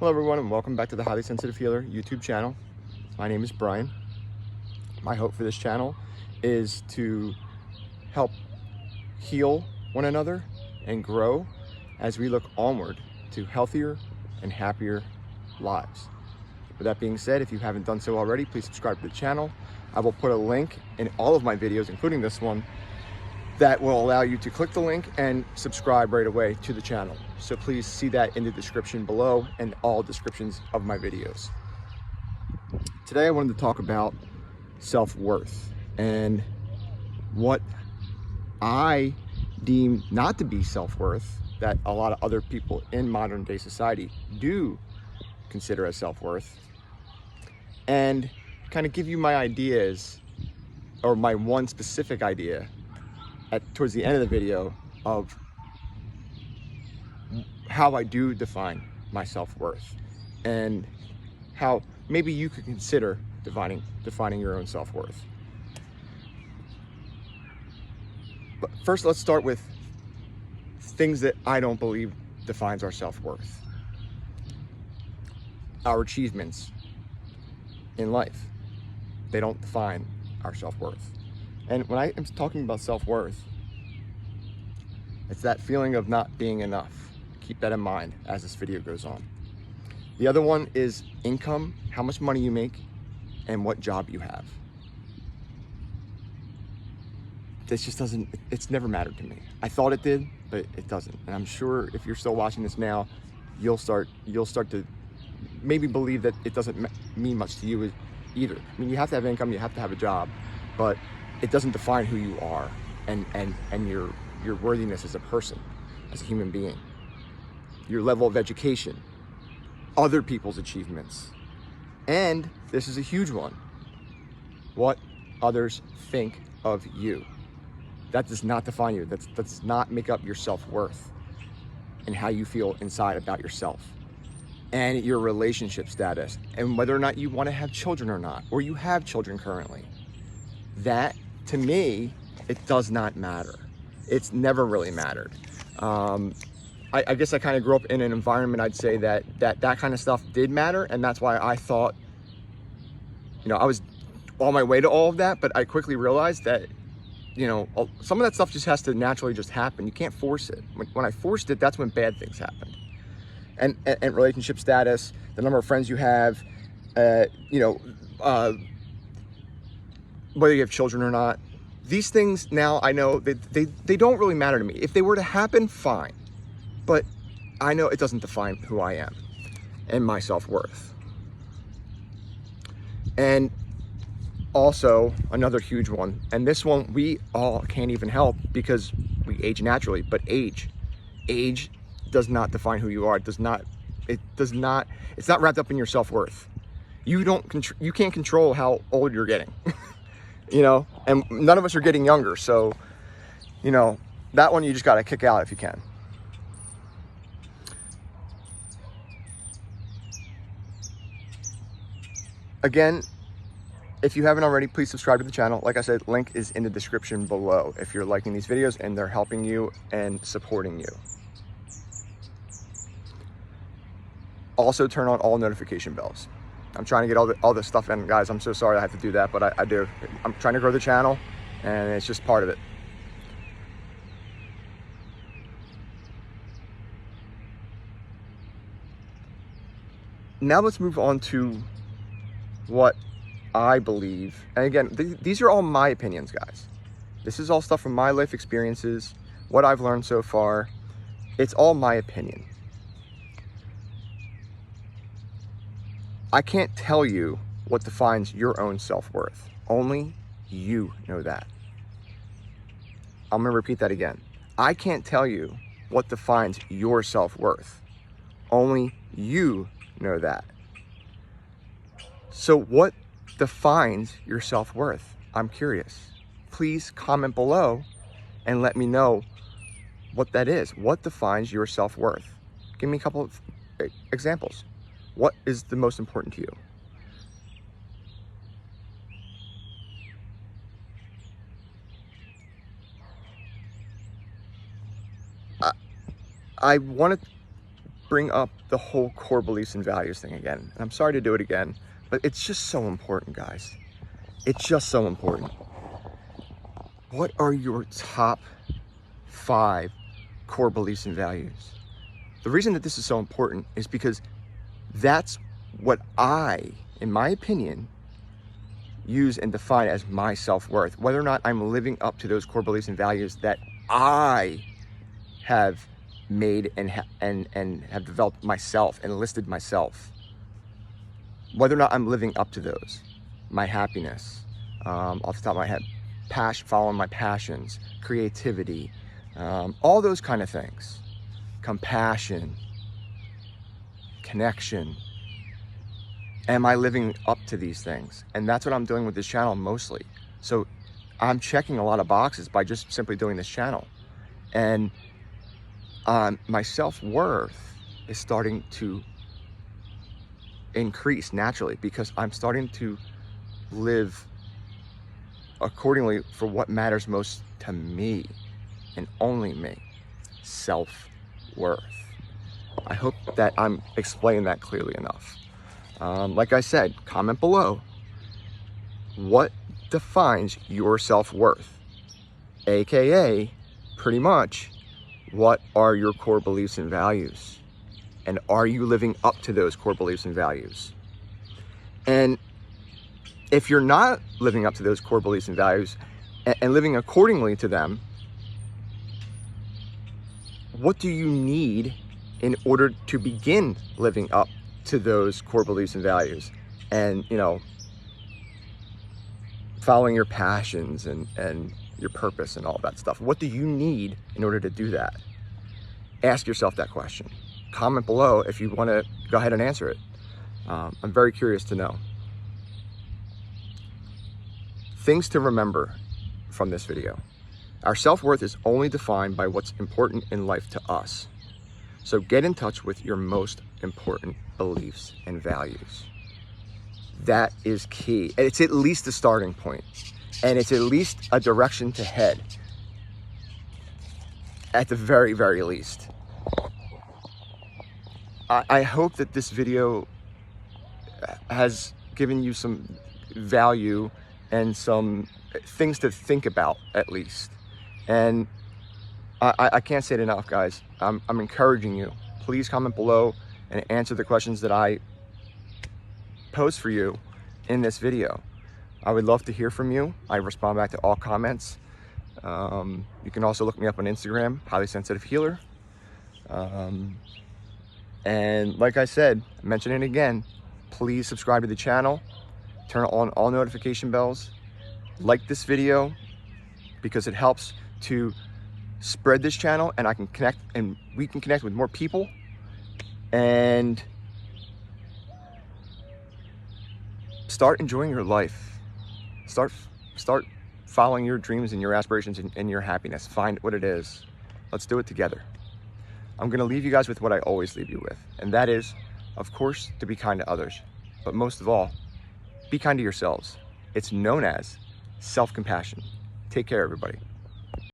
Hello everyone, and welcome back to the Highly Sensitive Healer YouTube channel. My name is Brian. My hope for this channel is to help heal one another and grow as we look onward to healthier and happier lives. With that being said, if you haven't done so already, please subscribe to the channel. I will put a link in all of my videos, including this one, that will allow you to click the link and subscribe right away to the channel. So please see that in the description below and all descriptions of my videos. Today I wanted to talk about self-worth and what I deem not to be self-worth that a lot of other people in modern day society do consider as self-worth, and kind of give you my ideas, or my one specific idea towards the end of the video, of how I do define my self-worth and how maybe you could consider defining your own self-worth. But first, let's start with things that I don't believe defines our self-worth. Our achievements in life, they don't define our self-worth. And when I am talking about self-worth, it's that feeling of not being enough. Keep that in mind as this video goes on. The other one is income, how much money you make, and what job you have. This just doesn't, it's never mattered to me. I thought it did, but it doesn't. And I'm sure if you're still watching this now, you'll start to maybe believe that it doesn't mean much to you either. I mean, you have to have income, you have to have a job, but it doesn't define who you are and your worthiness as a person, as a human being. Your level of education, other people's achievements, and this is a huge one, what others think of you. That does not define you. That does not make up your self-worth and how you feel inside about yourself, and your relationship status, and whether or not you want to have children or not, or you have children currently. That, to me, it does not matter. It's never really mattered. I guess I kind of grew up in an environment, I'd say, that kind of stuff did matter, and that's why I thought, you know, I was on my way to all of that, but I quickly realized that, you know, some of that stuff just has to naturally just happen. You can't force it. When I forced it, that's when bad things happened. And relationship status, the number of friends you have, you know, whether you have children or not. These things now, I know they don't really matter to me. If they were to happen, fine. But I know it doesn't define who I am and my self-worth. And also, another huge one, and this one we all can't even help because we age naturally, but age does not define who you are. It's not wrapped up in your self-worth. You can't control how old you're getting. You know, and none of us are getting younger, so, you know, that one you just got to kick out if you can. Again, if you haven't already, please subscribe to the channel. Like I said, link is in the description below if you're liking these videos and they're helping you and supporting you. Also, turn on all notification bells. I'm trying to get all this stuff in, guys. I'm so sorry I have to do that, but I do. I'm trying to grow the channel, and it's just part of it. Now let's move on to what I believe. And again, these are all my opinions, guys. This is all stuff from my life experiences, what I've learned so far. It's all my opinion. I can't tell you what defines your own self-worth. Only you know that. I'm gonna repeat that again. I can't tell you what defines your self-worth. Only you know that. So what defines your self-worth? I'm curious. Please comment below and let me know what that is. What defines your self-worth? Give me a couple of examples. What is the most important to you? I want to bring up the whole core beliefs and values thing again. And I'm sorry to do it again, but it's just so important, guys. It's just so important. What are your top 5 core beliefs and values? The reason that this is so important is because that's what I, in my opinion, use and define as my self-worth. Whether or not I'm living up to those core beliefs and values that I have made and have developed myself and listed myself. Whether or not I'm living up to those. My happiness, off the top of my head, following my passions, creativity, all those kind of things. Compassion, connection. Am I living up to these things? And that's what I'm doing with this channel mostly. So I'm checking a lot of boxes by just simply doing this channel. And my self-worth is starting to increase naturally because I'm starting to live accordingly for what matters most to me and only me. Self-worth. I hope that I'm explaining that clearly enough. Like I said, comment below. What defines your self-worth? AKA, pretty much, what are your core beliefs and values? And are you living up to those core beliefs and values? And if you're not living up to those core beliefs and values and living accordingly to them, what do you need in order to begin living up to those core beliefs and values? And, you know, following your passions and your purpose and all that stuff. What do you need in order to do that? Ask yourself that question. Comment below if you want to go ahead and answer it. I'm very curious to know. Things to remember from this video. Our self-worth is only defined by what's important in life to us. So get in touch with your most important beliefs and values. That is key. It's at least a starting point, and it's at least a direction to head, at the very, very least. I hope that this video has given you some value and some things to think about, at least. And I can't say it enough, guys. I'm encouraging you. Please comment below and answer the questions that I pose for you in this video. I would love to hear from you. I respond back to all comments. You can also look me up on Instagram, Highly Sensitive Healer. And like I said, mentioning it again, please subscribe to the channel, turn on all notification bells, like this video, because it helps to spread this channel and I can connect and we can connect with more people. And start enjoying your life. Start following your dreams and your aspirations and your happiness. Find what it is. Let's do it together. I'm going to leave you guys with what I always leave you with. And that is, of course, to be kind to others. But most of all, be kind to yourselves. It's known as self-compassion. Take care, everybody.